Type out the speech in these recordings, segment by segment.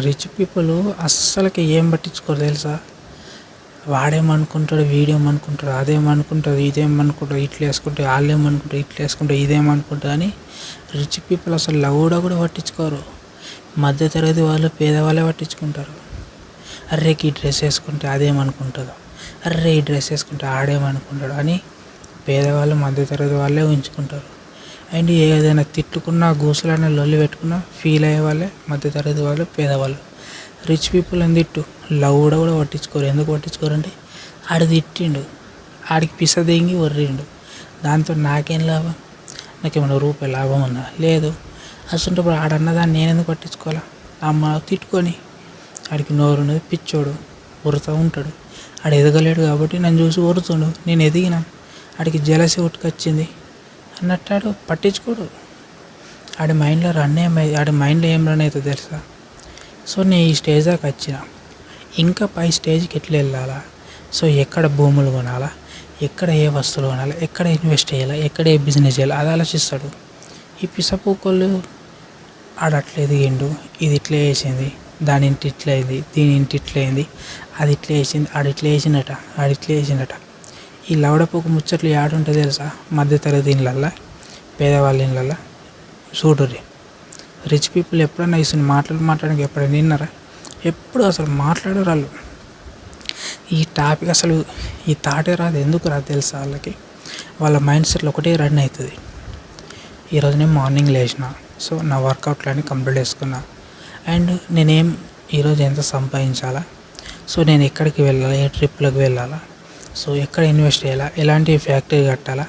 Rich people అస్సలకి ఏం పట్టించుకోరు తెలుసా. వాడేమనుకుంటాడు, వీడేమనుకుంటాడు, అదేమనుకుంటాడు, ఇదేమనుకుంటాడు, ఇట్లా వేసుకుంటే వాళ్ళేమనుకుంటారు, ఇట్లా వేసుకుంటే ఇదేమనుకుంటారు అని రిచ్ పీపుల్ అసలు లౌడా కూడా పట్టించుకోరు. మధ్యతరగతి వాళ్ళు, పేదవాళ్ళే పట్టించుకుంటారు. అర్రే ఈ డ్రెస్ వేసుకుంటే అదేమనుకుంటుందో, అర్రే ఈ డ్రెస్ వేసుకుంటే ఆడేమనుకుంటాడు అని పేదవాళ్ళు, మధ్యతరగతి వాళ్ళే ఉంచుకుంటారు. అండ్ ఏదైనా తిట్టుకున్నా, గూసులైనా, లొల్లి పెట్టుకున్నా ఫీల్ అయ్యే వాళ్ళే మధ్యతరగతి వాళ్ళు, పేదవాళ్ళు. రిచ్ పీపుల్ అని తిట్టు, లౌడా కూడా పట్టించుకోరు. ఎందుకు పట్టించుకోరు అంటే ఆడు తిట్టిండు, ఆడికి పిస దెంగి వర్రిండు, దాంతో నాకేం లాభం, నాకేమైనా రూపాయి లాభం ఉందా, లేదు. అసలు ఆడన్నదాన్ని నేను ఎందుకు పట్టించుకోవాలా, అమ్మ తిట్టుకొని. ఆడికి నోరు ఉన్నది, పిచ్చోడు ఉరుతూ ఉంటాడు. ఆడు ఎదగలేడు కాబట్టి నన్ను చూసి ఊరుతుండు, నేను ఎదిగిన, ఆడికి జలసి ఉట్టుకొచ్చింది అన్నట్టు ఆడు పట్టించుకోడు. ఆడి మైండ్లో ఆడి మైండ్లో ఏం రన్ అవుతుందో తెలుసా. సో నేను ఈ స్టేజ్ దాకా వచ్చిన, ఇంకా పై స్టేజ్కి ఎట్లా వెళ్ళాలా, సో ఎక్కడ భూములు కొనాలా, ఎక్కడ ఏ వస్తువులు కొనాలి, ఎక్కడ ఇన్వెస్ట్ చేయాలి, ఎక్కడ ఏ బిజినెస్ చేయాలి అది ఆలోచిస్తాడు. ఈ పిసపూకోళ్ళు ఆడు అట్లా ఎదిగిండు, ఇది ఇట్లా వేసింది, దాని ఇంటి ఇట్లా అయింది, దీని ఇంటి ఇట్లా అయింది, అది ఇట్లా వేసింది, ఆడు ఇట్లా వేసిండట, ఆడు ఇట్లా వేసిండట. ఈ లవడపోకు ముచ్చట్లు ఆడుంటుంది తెలుసా మధ్యతరగతి ఇళ్ళల్లో, పేదవాళ్ళ ఇళ్ళల్లో. చూడుర్రి, రిచ్ పీపుల్ ఎప్పుడన్నా ఇస్తుంది మాట్లాడడానికి ఎప్పుడైనా విన్నారా? ఎప్పుడు అసలు మాట్లాడరు వాళ్ళు. ఈ టాపిక్ అసలు ఈ థాటే రాదు. ఎందుకు రాదు తెలుసా వాళ్ళకి? వాళ్ళ మైండ్ సెట్లో ఒకటే రన్ అవుతుంది. ఈరోజు నేను మార్నింగ్ లేచిన, సో నా వర్కౌట్లన్నీ కంప్లీట్ చేసుకున్నా. అండ్ నేనేం ఈరోజు ఎంత సంపాదించాలా, సో నేను ఎక్కడికి వెళ్ళాలా, ఏ ట్రిప్లకు వెళ్ళాలా, సో ఎక్కడ ఇన్వెస్ట్ చేయాలా, ఎలాంటి ఫ్యాక్టరీ కట్టాలా,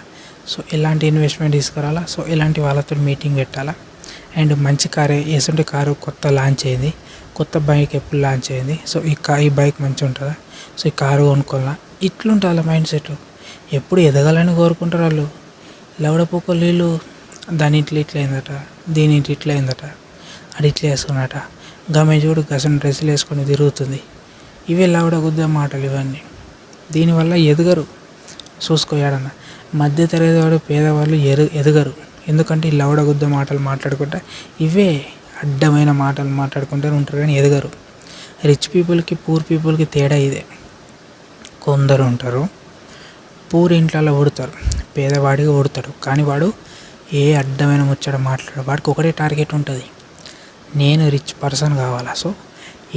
సో ఎలాంటి ఇన్వెస్ట్మెంట్ తీసుకురావాలా, సో ఎలాంటి వాళ్ళతో మీటింగ్ పెట్టాలా. అండ్ మంచి కారు, ఎసుంటి కారు కొత్త లాంచ్ అయింది, కొత్త బైక్ ఎప్పుడు లాంచ్ అయింది, సో ఈ బైక్ మంచిగా ఉంటుందా, సో ఈ కారు కొనుక్కోవాలా. ఇట్లుంటుంది వాళ్ళ మైండ్ సెట్. ఎప్పుడు ఎదగాలని కోరుకుంటారు వాళ్ళు. లవడపోకలు వీళ్ళు, దాని ఇంట్లో ఇట్లా అయిందట, దీని ఇంటి ఇట్లా అయిందట, అది ఇట్లా వేసుకున్నట, గమే చూడు గసన్ డ్రెస్సులు వేసుకొని తిరుగుతుంది. ఇవే లవడ గుద్ద మాటలు ఇవన్నీ. దీనివల్ల ఎదగరు. చూసుకోయాడన్న మధ్యతరగతి వాడు, పేదవాళ్ళు ఎదగరు. ఎందుకంటే ఈ లవడ గుద్ద మాటలు మాట్లాడుకుంటా, ఇవే అడ్డమైన మాటలు మాట్లాడుకుంటూ ఉంటారు కానీ ఎదగరు. రిచ్ పీపుల్కి, పూర్ పీపుల్కి తేడా ఇదే. కొందరు ఉంటారు పూర్ ఇంట్లో పుడతారు, పేదవాడిగా పుడతాడు, కానీ వాడు ఏ అడ్డమైన ముచ్చట మాట్లాడు, వాడికి ఒకటే టార్గెట్ ఉంటుంది, నేను రిచ్ పర్సన్ కావాలా. సో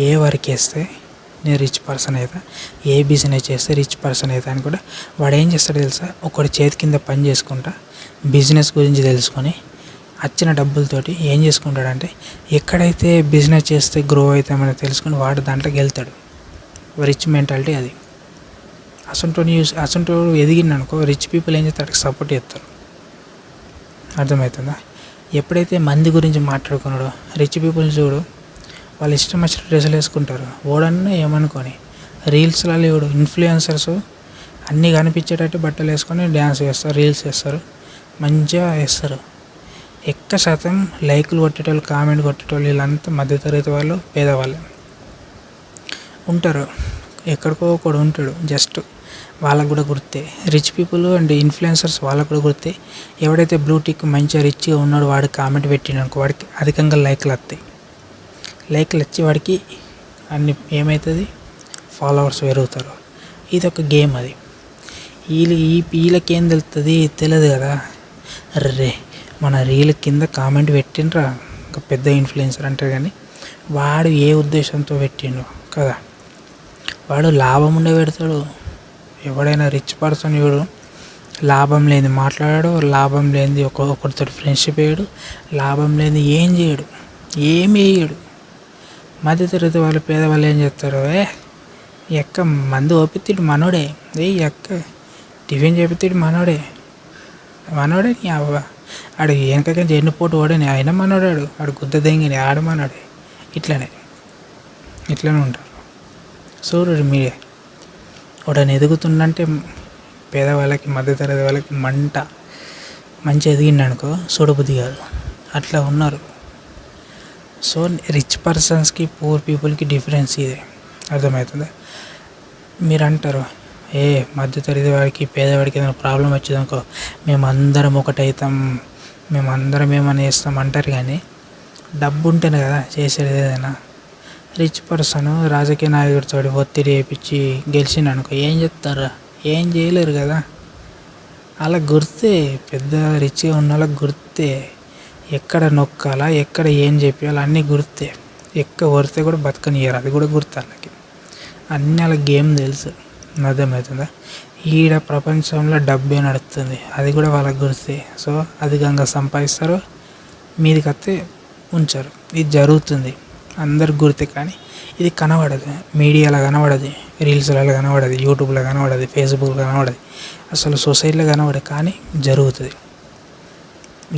ఏ వర్క్ వేస్తే నేను రిచ్ పర్సన్ అవుతా, ఏ బిజినెస్ చేస్తే రిచ్ పర్సన్ అవుతా అని కూడా వాడు ఏం చేస్తాడు తెలుసా. ఒకటి చేతి కింద పని చేసుకుంటా బిజినెస్ గురించి తెలుసుకొని వచ్చిన డబ్బులతోటి ఏం చేసుకుంటాడంటే, ఎక్కడైతే బిజినెస్ చేస్తే గ్రో అవుతామని తెలుసుకొని వాడు దాంట్లోకి వెళ్తాడు. రిచ్ మెంటాలిటీ అది. అసంటోడు ఎదిగిందనుకో, రిచ్ పీపుల్ ఏం చేస్తారు, సపోర్ట్ చేస్తారు. అర్థమవుతుందా? ఎప్పుడైతే మంది గురించి మాట్లాడుకున్నాడో రిచ్ పీపుల్ చూడు, వాళ్ళు ఇష్టం వచ్చిన డ్రెస్సులు వేసుకుంటారు. ఓడన్నా ఏమనుకొని రీల్స్లలో ఇవ్వడు, ఇన్ఫ్లుయెన్సర్స్ అన్నీ కనిపించేటట్టు బట్టలు వేసుకొని డ్యాన్స్ చేస్తారు, రీల్స్ చేస్తారు, మంచిగా వేస్తారు. ఎక్కువ శాతం లైకులు కొట్టేటోళ్ళు, కామెంట్ కొట్టేటోళ్ళు వీళ్ళంతా మధ్యతరగతి వాళ్ళు, పేదవాళ్ళు ఉంటారు. ఎక్కడికో ఒకడు ఉంటాడు, జస్ట్ వాళ్ళకు కూడా గుర్తే. రిచ్ పీపుల్ అండ్ ఇన్ఫ్లుయెన్సర్స్ వాళ్ళకు కూడా గుర్తే. ఎవడైతే బ్లూటిక్ మంచిగా రిచ్గా ఉన్నాడో వాడికి కామెంట్ పెట్టిననుకో, వాడికి అధికంగా లైక్లు వస్తాయి. లైక్లు వచ్చి వాడికి అన్ని ఏమవుతుంది, ఫాలోవర్స్ పెరుగుతారు. ఇది ఒక గేమ్. అది వీళ్ళకేం తెలుస్తుంది, తెలియదు కదా. అర్రే మన రీల్ కింద కామెంట్ పెట్టిండ్రా ఒక పెద్ద ఇన్ఫ్లుయెన్సర్ అంటారు, కానీ వాడు ఏ ఉద్దేశంతో పెట్టిండు కదా, వాడు లాభం ఉండే పెడతాడు. ఎవడైనా రిచ్ పర్సన్ చూడు, లాభం లేని మాట్లాడాడు, లాభం లేనిది ఒకరితో ఫ్రెండ్షిప్ వేయడు, లాభం లేనిది ఏం చేయడు, ఏమి వేయడు. మధ్యతరగతి వాళ్ళు, పేదవాళ్ళు ఏం చేస్తారు, ఎక్క మందు ఓపితిడు మనోడే, ఎక్క టిఫిన్ చేపితిడు మనోడే నీ అవ్వ, ఆడు వెనకకి ఎన్నుపోటు వాడని ఆయన మనోడాడు, ఆడు గుద్ద దెంగిని ఆడు మనోడే. ఇట్లనే ఉంటారు. చూడు మీరే, వాడని ఎదుగుతుందంటే పేదవాళ్ళకి, మధ్యతరగతి వాళ్ళకి మంచి ఎదిగిండనుకో చూడబుద్ధి కాదు. అట్లా ఉన్నారు. సో రిచ్ పర్సన్స్కి, పూర్ పీపుల్కి డిఫరెన్స్ ఇదే. అర్థమవుతుందా? మీరు అంటారు, మధ్యతరగతి వాడికి, పేదవాడికి ఏదైనా ప్రాబ్లం వచ్చిందనుకో మేమందరం ఒకటవుతాం, మేమందరం ఏమైనా చేస్తాం అంటారు, కానీ డబ్బు ఉంటేనే కదా చేసేది ఏదైనా. రిచ్ పర్సన్ రాజకీయ నాయకుడితో ఒత్తిడి చేయించి గెలిచిండు అనుకో, ఏం చెప్తారా? ఏం చేయలేరు కదా. అలా గుర్తే, పెద్ద రిచ్గా ఉన్న వాళ్ళకి గుర్తే, ఎక్కడ నొక్కాలా, ఎక్కడ ఏం చెప్పాలి అన్నీ గుర్తే. ఎక్క కొడితే కూడా బతకనియ్యరు, అది కూడా గుర్తు వాళ్ళకి. అన్నీ వాళ్ళ గేమ్ తెలుసు. అర్థమవుతుందా? ఈడ ప్రపంచంలో డబ్బే నడుస్తుంది, అది కూడా వాళ్ళకి గుర్తే. సో అధికంగా సంపాదిస్తారు, మీదికి వస్తే ఉంచారు. ఇది జరుగుతుంది, అందరికి గుర్తే. కానీ ఇది కనబడదు, మీడియాలో కనబడదు, రీల్స్లలో కనబడదు, యూట్యూబ్లో కనబడదు, ఫేస్బుక్లో కనబడదు, అసలు సొసైటీలో కనబడదు. కానీ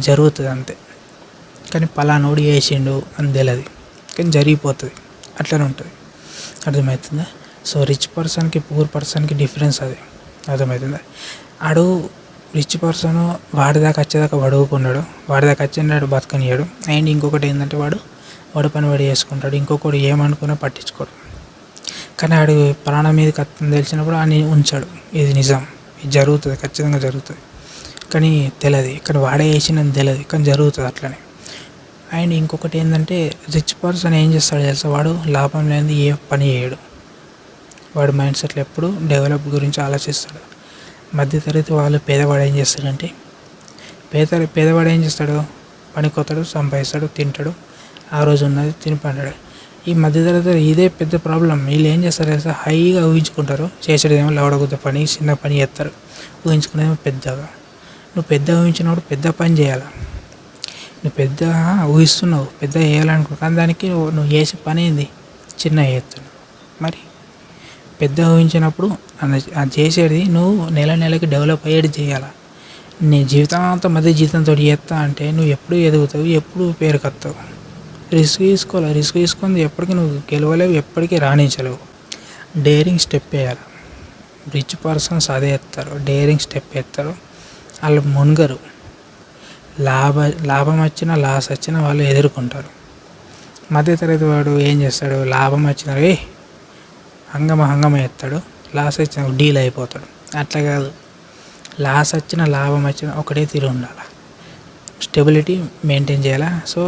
జరుగుతుంది అంతే. కానీ పలానోడు వేసిండు అని తెలియదు, కానీ జరిగిపోతుంది. అట్లనే ఉంటుంది. అర్థమవుతుందా? సో రిచ్ పర్సన్కి పూర్ పర్సన్కి డిఫరెన్స్ అది. అర్థమవుతుందా? ఆడు రిచ్ పర్సన్ వాడిదాకా వచ్చేదాకా వడుకున్నాడు, వాడిదాకా వచ్చిండాడు బతకనియాడు. అండ్ ఇంకొకటి ఏంటంటే వాడు పని వాడు చేసుకుంటాడు, ఇంకొకటి ఏమనుకున్నా పట్టించుకోడు. కానీ ఆడు ప్రాణం మీదకి వస్తుంది తెలిసినప్పుడు అని ఉంచాడు. ఇది నిజం, ఇది జరుగుతుంది, ఖచ్చితంగా జరుగుతుంది. కానీ తెలియదు, కానీ వాడే వేసినది తెలియదు, కానీ జరుగుతుంది అట్లనే. అండ్ ఇంకొకటి ఏంటంటే రిచ్ పర్సన్ ఏం చేస్తాడు తెలుసా? వాడు లాభం లేనిది ఏ పని చేయడు. వాడు మైండ్ సెట్లో ఎప్పుడు డెవలప్ గురించి ఆలోచిస్తాడు. మధ్యతరగతి వాళ్ళు పేదవాడు ఏం చేస్తాడంటే, పేదవాడు ఏం చేస్తాడు? పనికొస్తాడు, సంపాదిస్తాడు, తింటాడు, ఆ రోజు ఉన్నది తిని పండాడు. ఈ మధ్యతరగతి ఇదే పెద్ద ప్రాబ్లం. వీళ్ళు ఏం చేస్తారు తెలుసా? హైగా ఊహించుకుంటారు, చేసేదేమో లవడగుద్ద పని, చిన్న పని చేస్తారు, ఊహించుకునేమో పెద్దగా. నువ్వు పెద్ద ఊహించినప్పుడు పెద్ద పని చేయాలి. నువ్వు పెద్ద ఊహిస్తున్నావు, పెద్ద చేయాలనుకో, కానీ దానికి నువ్వు చేసే పని ఏంది? చిన్న చేస్తున్నావు. మరి పెద్ద ఊహించినప్పుడు అది చేసేది నువ్వు నెలకి డెవలప్ అయ్యేది చేయాలి. నీ జీవితం అంతా మధ్య జీవితంతో చేస్తా అంటే నువ్వు ఎప్పుడు ఎదుగుతావు, ఎప్పుడు పేరుకొస్తావు. రిస్క్ తీసుకోవాలి, రిస్క్ తీసుకొని ఎప్పటికీ నువ్వు గెలవలేవు, ఎప్పటికీ రాణించలేవు. డేరింగ్ స్టెప్ వేయాలి. రిచ్ పర్సన్స్ అదే ఎత్తారు, డేరింగ్ స్టెప్ ఎత్తారు. వాళ్ళు మునగరు. లాభం వచ్చినా లాస్ వచ్చినా వాళ్ళు ఎదుర్కొంటారు. మధ్యతరగతి వాడు ఏం చేస్తాడు? లాభం వచ్చినా హంగమ ఎత్తాడు, లాస్ వచ్చిన డీల్ అయిపోతాడు. అట్లా కాదు, లాస్ వచ్చినా లాభం వచ్చినా ఒకటే తీరు ఉండాలి. స్టెబిలిటీ మెయింటైన్ చేయాలా. సో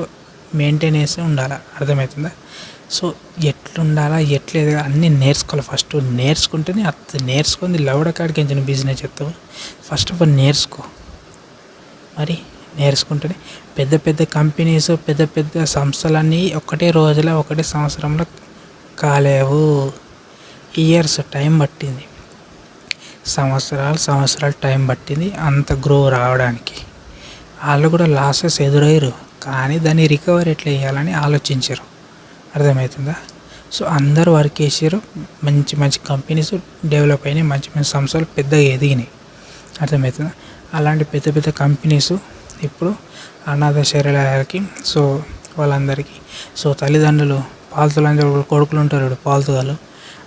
మెయింటైన్ చేస్తూ ఉండాలి. అర్థమవుతుందా? సో ఎట్లుండాలా, ఎట్లేదు అన్నీ నేర్చుకోవాలి. ఫస్ట్ నేర్చుకుంటేనే నేర్చుకుంది లవడ కాడికి ఎంచిన బిజినెస్ చెప్తావు. ఫస్ట్ ఆఫ్ ఆల్ నేర్చుకో. మరి నేర్చుకుంటేనే పెద్ద పెద్ద కంపెనీస్, పెద్ద పెద్ద సంస్థలన్నీ ఒకటే రోజులో, ఒకటే సంవత్సరంలో కాలేవు. ఇయర్స్ టైం పట్టింది, సంవత్సరాలు టైం పట్టింది అంత గ్రో రావడానికి. వాళ్ళు కూడా లాసెస్ ఎదురయ్యారు, కానీ దాన్ని రికవర్ ఎట్లా చేయాలని ఆలోచించారు. అర్థమవుతుందా? సో అందరూ వర్క్ చేసారు, మంచి మంచి కంపెనీస్ డెవలప్ అయినాయి, మంచి మంచి సంస్థలు పెద్దగా ఎదిగినాయి. అర్థమవుతుందా? అలాంటి పెద్ద పెద్ద కంపెనీస్ ఇప్పుడు అనాథ శరీరాలకి, సో వాళ్ళందరికీ, సో తల్లిదండ్రులు పాలతులందరూ కొడుకులు ఉంటారు, పాలతుగాలు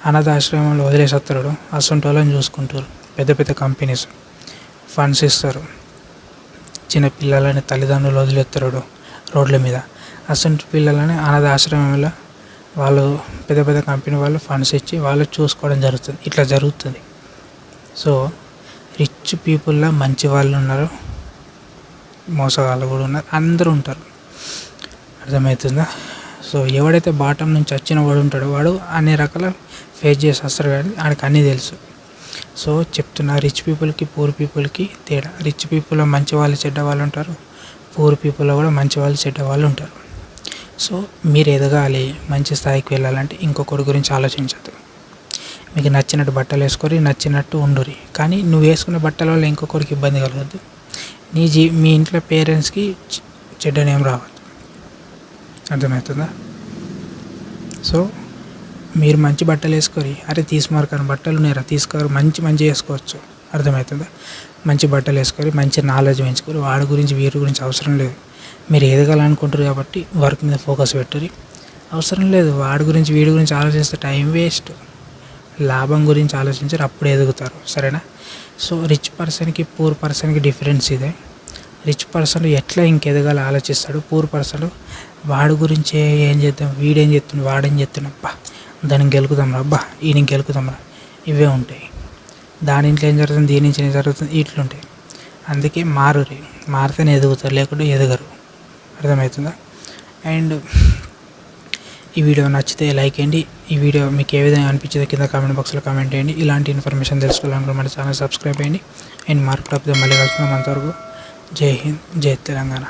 అనాథ ఆశ్రమంలో వదిలేసి వస్తారు, అసంటి వాళ్ళని చూసుకుంటారు. పెద్ద పెద్ద కంపెనీస్ ఫండ్స్ ఇస్తారు, చిన్న పిల్లలని తల్లిదండ్రులు వదిలేస్తారు రోడ్ల మీద. అసంటి పిల్లలని అనాథ ఆశ్రమంలో వాళ్ళు పెద్ద పెద్ద కంపెనీ వాళ్ళు ఫండ్స్ ఇచ్చి వాళ్ళు చూసుకోవడం జరుగుతుంది. ఇట్లా జరుగుతుంది. సో రిచ్ పీపుల్లో మంచి వాళ్ళు ఉన్నారు, మోసగాళ్ళు కూడా ఉన్నారు, అందరూ ఉంటారు. అర్థమవుతుందా? సో ఎవడైతే బాటం నుంచి వచ్చిన వాడు ఉంటాడో వాడు అన్ని రకాల ఫేస్ చేసి వస్తారు, కానీ ఆడికి అన్నీ తెలుసు. సో చెప్తున్నా, రిచ్ పీపుల్కి పూర్ పీపుల్కి తేడా. రిచ్ పీపుల్లో మంచి వాళ్ళు చెడ్డ వాళ్ళు ఉంటారు, పూర్ పీపుల్లో కూడా మంచి వాళ్ళు చెడ్డ వాళ్ళు ఉంటారు. సో మీరు ఎదగాలి, మంచి స్థాయికి వెళ్ళాలంటే ఇంకొకరి గురించి ఆలోచించద్దు. మీకు నచ్చినట్టు బట్టలు వేసుకొని నచ్చినట్టు ఉండురి, కానీ నువ్వు వేసుకునే బట్టల వల్ల ఇంకొకరికి ఇబ్బంది కలగద్దు. మీ ఇంట్లో పేరెంట్స్కి చెడ్డ నేమ్ రావద్దు. అర్థమవుతుందా? సో మీరు మంచి బట్టలు వేసుకోరి. అరే తీసుమార్కని బట్టలు ఉన్నారా, తీసుకోరు, మంచి వేసుకోవచ్చు. అర్థమవుతుందా? మంచి బట్టలు వేసుకోరి, మంచి నాలెడ్జ్ పెంచుకోరు. వాడి గురించి వీరి గురించి అవసరం లేదు. మీరు ఎదగాలనుకుంటారు కాబట్టి వర్క్ మీద ఫోకస్ పెట్టరు. అవసరం లేదు వాడి గురించి వీడి గురించి ఆలోచిస్తే టైం వేస్ట్. లాభం గురించి ఆలోచించారు, అప్పుడు ఎదుగుతారు. సరేనా? సో రిచ్ పర్సన్కి పూర్ పర్సన్కి డిఫరెన్స్ ఇదే. రిచ్ పర్సన్ ఎట్లా ఇంకెదగాలి ఆలోచిస్తాడు. పూర్ పర్సన్ వాడి గురించి ఏం చేద్దాం, వీడేం చెప్తున్నాడు, వాడేం చెప్తున్నాడు, అబ్బా దానికి గెలుకుదాంరా, అబ్బా ఈయనకి గెలుకుదాంరా, ఇవే ఉంటాయి. దాని ఇంట్లో ఏం జరుగుతుంది, దీని నుంచి ఏం జరుగుతుంది, ఇట్లుంటాయి. అందుకే మారితేనే ఎదుగుతారు, లేకుంటే ఎదగరు. అర్థమవుతుందా? అండ్ ఈ వీడియో నచ్చితే లైక్ చేయండి. ఈ వీడియో మీకు ఏ విధంగా అనిపించిందో కింద కామెంట్ బాక్స్లో కామెంట్ చేయండి. ఇలాంటి ఇన్ఫర్మేషన్ తెలుసుకోవాలనుకుంటే మన ఛానల్ సబ్స్క్రైబ్ చేయండి. అండ్ మార్క్ టాపిక్తో మళ్ళీ కలుసుకున్నాం. అంతవరకు జై హింద్, జై తెలంగాణ.